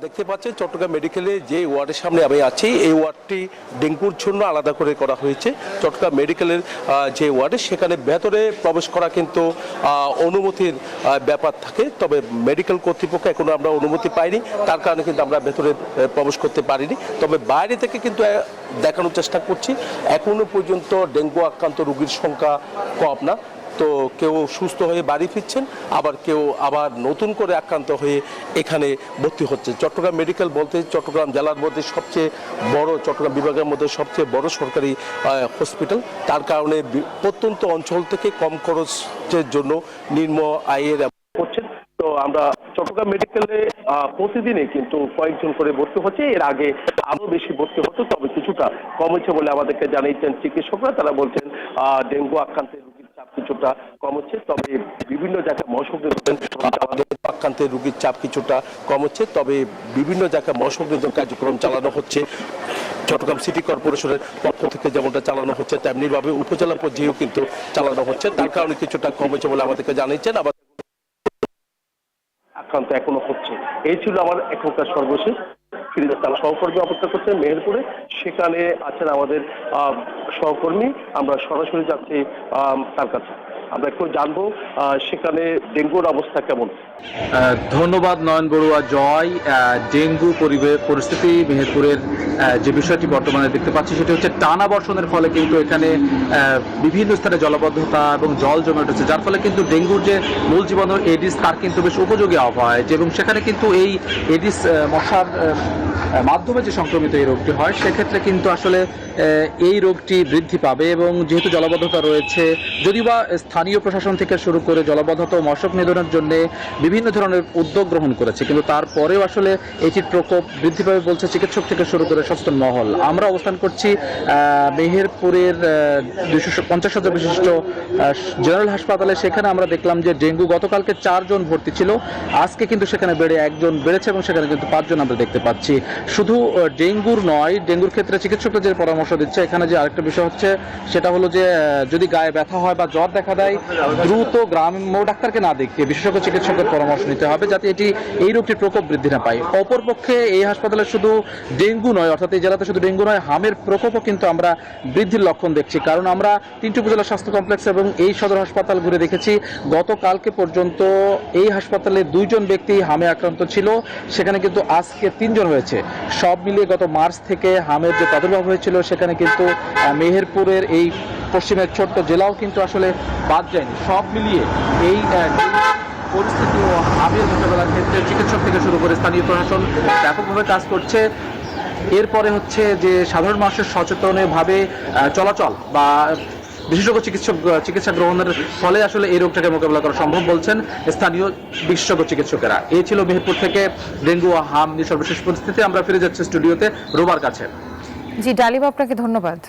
দেখতে পাচ্ছেন চট্টগ্রাম মেডিকেলে যে ওয়ার্ডের সামনে আমি আছি এই ওয়ার্ডটি ডেঙ্গুর জন্য আলাদা করে করা হয়েছে। চট্টগ্রাম মেডিকেলের যে ওয়ার্ডে সেখানে ভেতরে প্রবেশ করা কিন্তু অনুমতির ব্যাপার থাকে, তবে মেডিকেল কর্তৃপক্ষ এখনো আমরা অনুমতি পাইনি, তার কারণে কিন্তু আমরা ভেতরে প্রবেশ করতে পারিনি। তবে বাইরে থেকে কিন্তু দেখানোর চেষ্টা করছি এখনো পর্যন্ত ডেঙ্গু আক্রান্ত রোগীর সংখ্যা কম না। তো কেউ সুস্থ হয়ে বাড়ি ফিরছেন, আবার কেউ আবার নতুন করে আক্রান্ত হয়ে এখানে ভর্তি হচ্ছে। চট্টগ্রাম মেডিকেল বলতে চট্টগ্রাম জেলার মধ্যে সবচেয়ে বড়, চট্টগ্রাম বিভাগের মধ্যে সবচেয়ে বড় সরকারি হসপিটাল। তার কারণে প্রত্যন্ত অঞ্চল থেকে কম খরচের জন্য নিম্ন আয়ের করছেন। তো আমরা চট্টগ্রাম মেডিকেলে প্রতিদিনই কিন্তু কয়েকজন করে ভর্তি হচ্ছে, এর আগে আরো বেশি ভর্তি হতো, তবে কিছুটা কমেছে বলে আমাদেরকে জানিয়েছেন চিকিৎসকরা। তারা বলছেন ডেঙ্গু আক্রান্তের চাপ কিছুটা কম হচ্ছে, তবে বিভিন্ন জায়গায় মশক আক্রান্তের রোগীর চাপ কিছুটা কম হচ্ছে, তবে বিভিন্ন জায়গায় মশক নিধন কার্যক্রম চালানো হচ্ছে। চট্টগ্রাম সিটি কর্পোরেশনের পক্ষ থেকে যেমনটা চালানো হচ্ছে তেমনিভাবে উপজেলা পর্যায়েও কিন্তু চালানো হচ্ছে, তার কারণে কিছুটা কমেছে বলে আমাদেরকে জানিয়েছেন। আবার আক্রান্ত এখনো হচ্ছে। এই ছিল আমার এখনকার সর্বশেষ। তারা সহকর্মী অপেক্ষা করছেন মেহেরপুরে, সেখানে আছেন আমাদের সহকর্মী। আমরা সরাসরি যাচ্ছি তার কাছে, আমরা একটু জানবো সেখানে ডেঙ্গুর অবস্থা কেমন। ধন্যবাদ নয়ন বড়ুয়া জয়। ডেঙ্গু পরিস্থিতি মেহেরপুরের যে বিষয়টি বর্তমানে দেখতে পাচ্ছি সেটি হচ্ছে টানা বর্ষণের ফলে কিন্তু এখানে বিভিন্ন স্থানে জলাবদ্ধতা এবং জল জমে উঠেছে, যার ফলে কিন্তু ডেঙ্গুর যে মূল জীবাণু এডিস তার কিন্তু বেশ উপযোগী আবহাওয়া, এবং সেখানে কিন্তু এই এডিস মশার মাধ্যমে যে সংক্রমিত এই রোগটি হয় সেক্ষেত্রে কিন্তু আসলে এই রোগটি বৃদ্ধি পাবে। এবং যেহেতু জলাবদ্ধতা রয়েছে, যদিও বা স্থানীয় প্রশাসন থেকে শুরু করে জলাবদ্ধতা ও মশক নিধনের জন্য বিভিন্ন ধরনের উদ্যোগ গ্রহণ করেছে, কিন্তু তারপরেও আসলে এটির প্রকোপ বৃদ্ধি পাবে বলছে চিকিৎসক থেকে শুরু করে সচেতন মহল। আমরা অবস্থান করছি মেহেরপুরের 250 শয্যা বিশিষ্ট জেনারেল হাসপাতালে। সেখানে আমরা দেখলাম যে ডেঙ্গু গতকালকে 4 জন ভর্তি ছিল, আজকে কিন্তু সেখানে বেড়ে 1 জন বেড়েছে এবং সেখানে কিন্তু 5 জন আমরা দেখতে পাচ্ছি। শুধু ডেঙ্গুর নয়, ডেঙ্গুর ক্ষেত্রে চিকিৎসকরা যে পরামর্শ দিচ্ছে, এখানে যে আরেকটা বিষয় হচ্ছে সেটা হলো যে যদি গায়ে ব্যথা হয় বা জ্বর দেখা দেয় দ্রুত গ্রাম্য ডাক্তারকে না দেখিয়ে বিশেষজ্ঞ চিকিৎসকের পরামর্শ নিতে হবে, যাতে এই রোগটির প্রকোপ বৃদ্ধি না পায়। অপরপক্ষে এই হাসপাতালে শুধু ডেঙ্গু নয়, অর্থাৎ এই জেলাতে শুধু ডেঙ্গু নয়, হামের প্রকোপও কিন্তু আমরা বৃদ্ধির লক্ষণ দেখছি। কারণ আমরা 3টি উপজেলা স্বাস্থ্য কমপ্লেক্স এবং এই সদর হাসপাতাল ঘুরে দেখেছি, গতকালকে পর্যন্ত এই হাসপাতালে 2 জন ব্যক্তি হামে আক্রান্ত ছিল, সেখানে কিন্তু আজকে 3 জন হয়েছে। সব মিলিয়ে গত মার্চ থেকে হামের যে প্রাদুর্ভাব হয়েছিল সেখানে কিন্তু মেহেরপুরের এই পশ্চিমের ছোট্ট জেলাও কিন্তু আসলে বাদ যায়নি। সব মিলিয়ে এই পরিস্থিতি ও হামের মোকাবেলার ক্ষেত্রে চিকিৎসক থেকে শুরু করে স্থানীয় প্রশাসন ব্যাপকভাবে কাজ করছে। এরপরে হচ্ছে যে সাধারণ মানুষের সচেতনভাবে চলাচল বা বিশেষজ্ঞ চিকিৎসা গ্রহণের ফলে আসলে এই রোগটাকে মোকাবেলা করা সম্ভব বলছেন স্থানীয় বিশেষজ্ঞ চিকিৎসকেরা। এই ছিল মেহেরপুর থেকে ডেঙ্গু ও হাম নিয়ে সর্বশেষ পরিস্থিতি। আমরা ফিরে যাচ্ছি স্টুডিওতে রোবার কাছে। জি ডালিব, আপনাকে ধন্যবাদ।